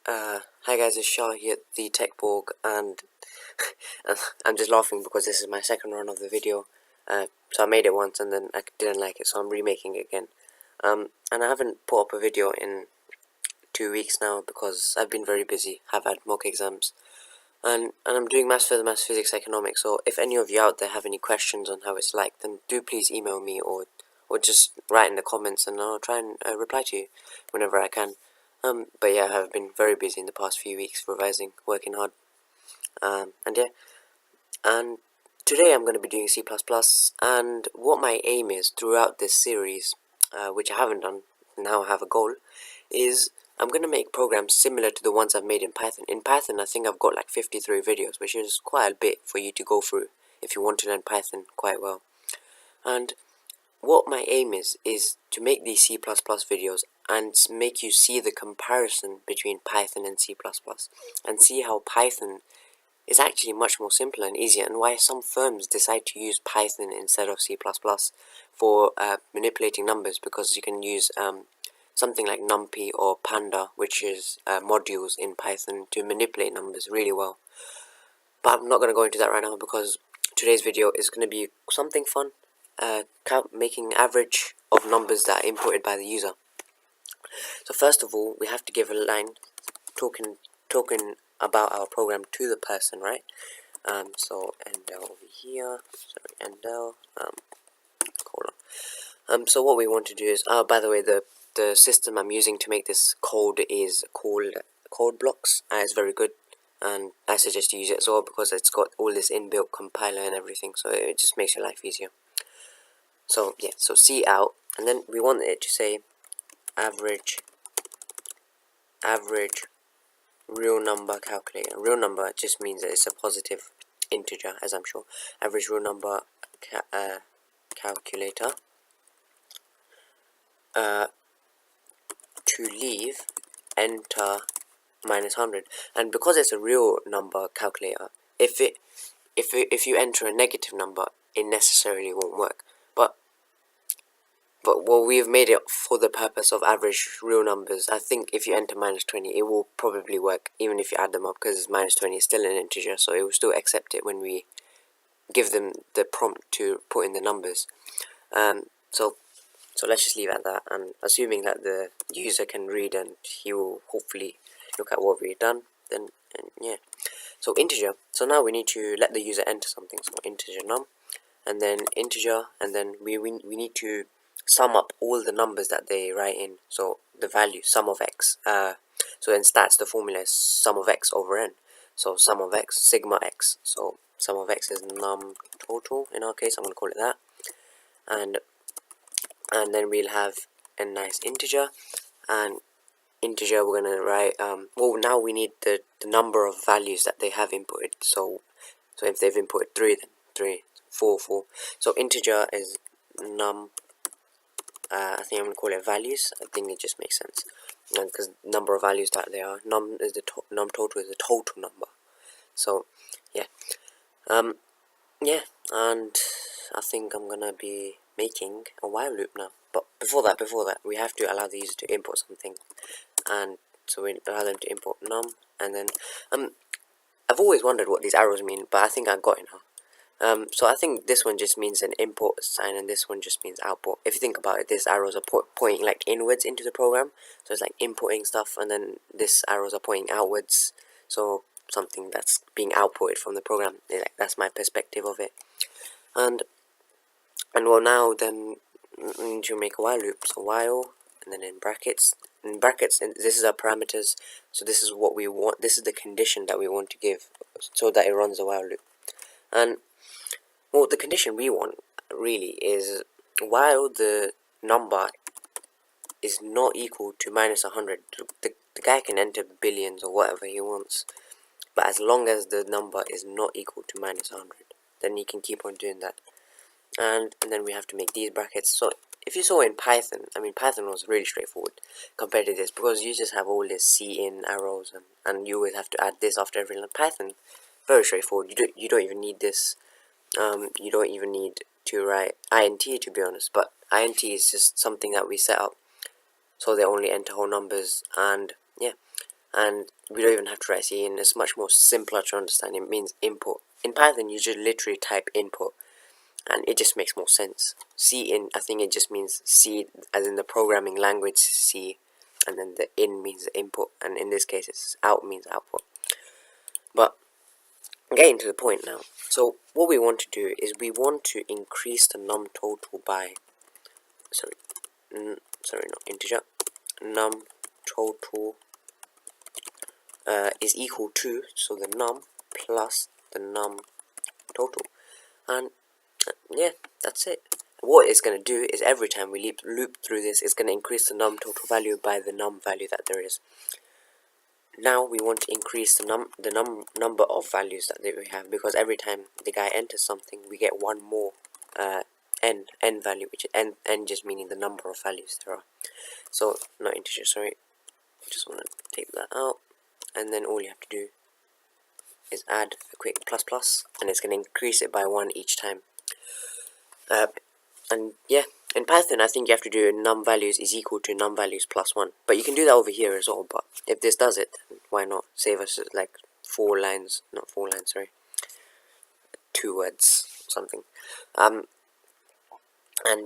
Hi guys, it's Shah here, the Tech Borg, and I'm just laughing because this is my second run of the video. So I made it once and then I didn't like it, so I'm remaking it again. And I haven't put up a video in 2 weeks now because I've been very busy, have had mock exams, and I'm doing maths further, maths, physics, economics. So if any of you out there have any questions on how it's like, then do please email me or just write in the comments, and I'll try and reply to you whenever I can. But yeah, I've been very busy in the past few weeks, revising, working hard, and today I'm going to be doing C++, and what my aim is throughout this series, which I haven't done, now I have a goal, is I'm going to make programs similar to the ones I've made in Python. In Python, I think I've got like 53 videos, which is quite a bit for you to go through if you want to learn Python quite well. And what my aim is to make these C++ videos and make you see the comparison between Python and C++, and see how Python is actually much more simpler and easier, and why some firms decide to use Python instead of C++ for manipulating numbers, because you can use something like NumPy or Panda, which is modules in Python, to manipulate numbers really well. But I'm not going to go into that right now because today's video is going to be something fun, making average of numbers that are inputted by the user. So first of all, we have to give a line talking about our program to the person, right? So Endel over here, sorry, Endel, hold on. So what we want to do is, by the way, the system I'm using to make this code is called CodeBlocks, and it's very good, and I suggest you use it as well because it's got all this inbuilt compiler and everything, so it just makes your life easier. So yeah, so C out, and then we want it to say average real number calculator. Real number just means that it's a positive integer, as I'm sure. Average real number calculator to leave enter -100. And because it's a real number calculator, if you enter a negative number, it necessarily won't work. But well, we've made it for the purpose of average real numbers. I think if you enter -20, it will probably work, even if you add them up, because -20 is still an integer, so it will still accept it when we give them the prompt to put in the numbers. So let's just leave it at that, and assuming that the user can read and he will hopefully look at what we've done, then yeah. So integer. So now we need to let the user enter something. So integer num, and then integer, and then we need to sum up all the numbers that they write in. So the value sum of x. So in stats the formula is sum of x over n. So sum of x sigma x. So sum of x is num total in our case. I'm going to call it that, and then we'll have a nice integer, and integer we're going to write well, now we need the number of values that they have inputted. So if they've inputted 3, then 3, 4, 4. So integer is num, I think I'm going to call it values. I think it just makes sense, because number of values that they are. Num is num total is the total number. So yeah, yeah, and I think I'm gonna be making a while loop now. But before that, we have to allow the user to input something, and so we allow them to import num, and then I've always wondered what these arrows mean, but I think I got it now. So I think this one just means an import sign, and this one just means output. If you think about it, these arrows are pointing like inwards into the program, so it's like inputting stuff, and then these arrows are pointing outwards, so something that's being outputted from the program. That's my perspective of it. And well, now then we need to make a while loop. So while, and then in brackets, and this is our parameters. So this is what we want. This is the condition that we want to give, so that it runs a while loop. And well, the condition we want really is while the number is not equal to -100. The guy can enter billions or whatever he wants, but as long as the number is not equal to -100, then he can keep on doing that. And then we have to make these brackets. So if you saw in Python, I mean, Python was really straightforward compared to this, because you just have all this cin arrows, and you always have to add this after every line. Python, very straightforward. You don't even need this. You don't even need to write int, to be honest, but int is just something that we set up so they only enter whole numbers. And yeah, and we don't even have to write cin. It's much more simpler to understand. It means input. In Python, you just literally type input, and it just makes more sense. Cin, I think it just means C, as in the programming language C, and then the in means the input, and in this case, it's out means output. But getting to the point now. So what we want to do is we want to increase the num total by, sorry, not integer, num total is equal to, so the num plus the num total, and yeah, that's it. What it's going to do is every time we loop through this, it's going to increase the num total value by the num value that there is. Now we want to increase the number of values that we have, because every time the guy enters something, we get one more n value, which n just meaning the number of values there are. So not integer, sorry. Just want to take that out, and then all you have to do is add a quick plus, and it's going to increase it by 1 each time. And yeah, in Python, I think you have to do num values is equal to num values plus 1. But you can do that over here as well. But if this does it, then why not? Save us like 4 lines, not 4 lines, sorry, 2 words, something. And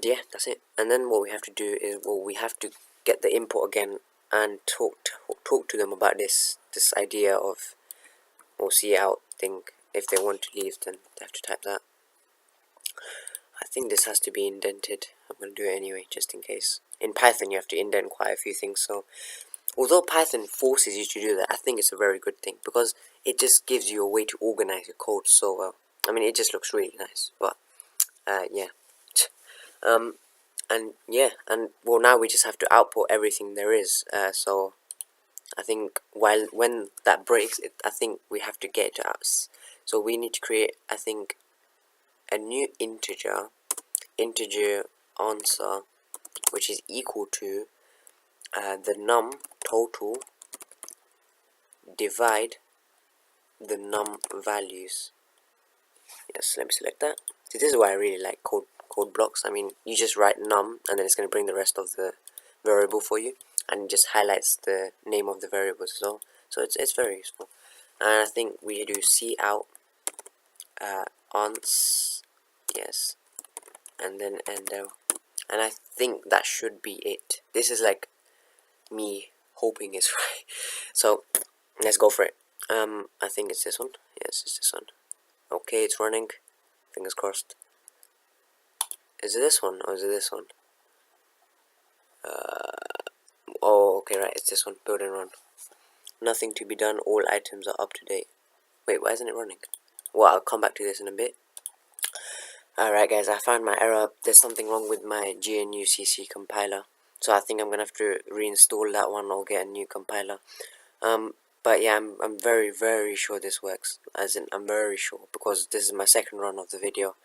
yeah, that's it. And then what we have to do is, well, we have to get the input again and talk to them about this idea of, or cout thing. If they want to leave, then they have to type that. I think this has to be indented. I'm going to do it anyway, just in case. In Python, you have to indent quite a few things, so although Python forces you to do that, I think it's a very good thing, because it just gives you a way to organize your code so well. I mean, it just looks really nice, but yeah. And yeah, and well, now we just have to output everything there is, so I think when that breaks, I think we have to get it to us. So we need to create, I think, a new integer answer, which is equal to the num total divide the num values. Yes, let me select that. See, this is why I really like code blocks. I mean, you just write num, and then it's going to bring the rest of the variable for you, and it just highlights the name of the variables as well. So it's very useful. And I think we do cout ans, yes, and then ender, and I think that should be it. This is like me hoping it's right. So let's go for it. I think it's this one. Yes, it's this one. Okay, it's running. Fingers crossed. Is it this one or is it this one? Oh, okay, right. It's this one. Build and run. Nothing to be done. All items are up to date. Wait, why isn't it running? Well, I'll come back to this in a bit. Alright guys, I found my error. There's something wrong with my GNU/CC compiler, so I think I'm gonna have to reinstall that one or get a new compiler. But yeah, I'm very sure this works. As in, I'm very sure, because this is my second run of the video,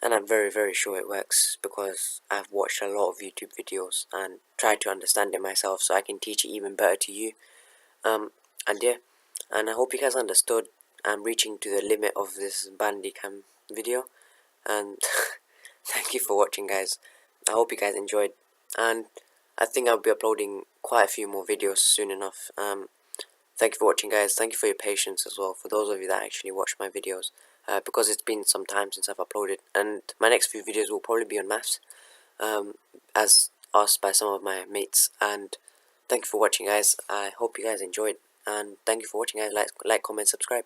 and I'm very sure it works, because I've watched a lot of YouTube videos and tried to understand it myself, so I can teach it even better to you. And yeah, and I hope you guys understood. I'm reaching to the limit of this Bandicam video, and thank you for watching, guys. I hope you guys enjoyed, and I think I'll be uploading quite a few more videos soon enough. Thank you for watching, guys. Thank you for your patience as well, for those of you that actually watch my videos, because it's been some time since I've uploaded, and my next few videos will probably be on maths, as asked by some of my mates. And thank you for watching, guys. I hope you guys enjoyed, and thank you for watching, guys. Like, comment, subscribe.